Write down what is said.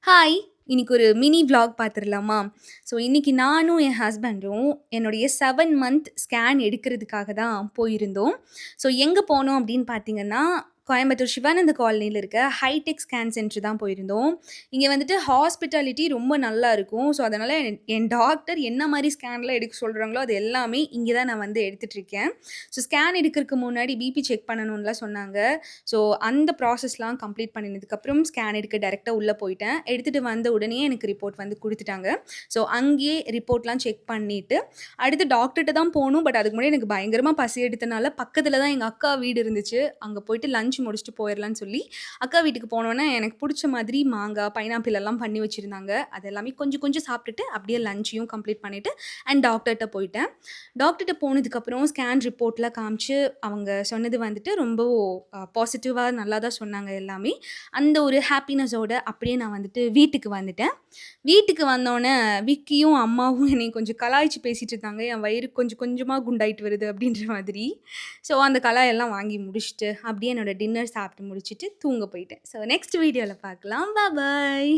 Hi! இன்னைக்கு ஒரு mini vlog பார்த்துரலாமா? So, இன்னைக்கு நானும் என் ஹஸ்பண்டும் என்னுடைய 7 மந்த் ஸ்கேன் எடுக்கிறதுக்காக தான் போயிருந்தோம். ஸோ, எங்க போனோம் அப்படின்னு பார்த்தீங்கன்னா, கோயம்புத்தூர் சிவானந்த காலனில இருக்க ஹைடெக் ஸ்கேன் சென்டர் தான் போயிருந்தோம். இங்க வந்துட்டு ஹாஸ்பிட்டாலிட்டி ரொம்ப நல்லா இருக்கும். ஸோ, அதனால என் டாக்டர் என்ன மாரி ஸ்கேன்லாம் எடுக்க சொல்றாங்களோ, அது எல்லாமே இங்க தான் நான் வந்து எடுத்துட்டுருக்கேன். ஸோ, ஸ்கேன் எடுக்கிறதுக்கு முன்னாடி பிபி செக் பண்ணணும்லாம் சொன்னாங்க. ஸோ, அந்த ப்ராசஸ்லாம் கம்ப்ளீட் பண்ணினதுக்கப்புறம் ஸ்கேன் எடுக்க டைரக்ட்டா உள்ள போயிட்டேன். எடுத்துட்டு வந்த உடனே எனக்கு ரிப்போர்ட் வந்து குடுத்துட்டாங்க. ஸோ, அங்கேயே ரிப்போர்ட்லாம் செக் பண்ணிட்டு, அடுத்து டாக்டர்ட்ட தான் போணும். பட் அதுக்கு முன்னாடி எனக்கு பயங்கரமா பசி எடுத்தனால, பக்கத்துல தான் எங்க அக்கா வீடு இருந்துச்சு. அங்க போயிட்டு லஞ்ச் முடிச்சுட்டு போயிரலான்னு சொல்லி, அக்கா வீட்டுக்கு போனோனே எனக்கு புடிச்ச மாதிரி மாங்கா, பைனாப்பிள் எல்லாம் பண்ணி வச்சிருந்தாங்க. அது எல்லாமே கொஞ்சம் கொஞ்சம் சாப்பிட்டுட்டு, அப்படியே லஞ்சையும் கம்ப்ளீட் பண்ணிட்டு டாக்டர்ட்ட போயிட்டேன். டாக்டர்ட்ட போனதுக்கப்புறம் ஸ்கேன் ரிப்போர்ட்லாம் காமிச்சு, அவங்க சொன்னது வந்துட்டு ரொம்ப பாசிட்டிவா நல்லா தான் சொன்னாங்க எல்லாமே. அந்த ஒரு ஹேப்பினஸோட அப்படியே நான் வந்துட்டு வீட்டுக்கு வந்துட்டேன். வீட்டுக்கு வந்தோனே விக்கியும், அம்மாவும் என்னைய கொஞ்சம் கலாய்ச்சு பேசிட்டு இருந்தாங்க. என் வயிறு கொஞ்சம் கொஞ்சமா குண்டாயிட்டு வருது அப்படின்ற மாதிரி. ஸோ அந்த கலாயெல்லாம் வாங்கி முடிச்சுட்டு, அப்படியே என்னோட டின்னர் சாப்பிட்டு முடிச்சுட்டு தூங்க போயிட்டேன். ஸோ நெக்ஸ்ட் வீடியோல பார்க்கலாம். பாய்.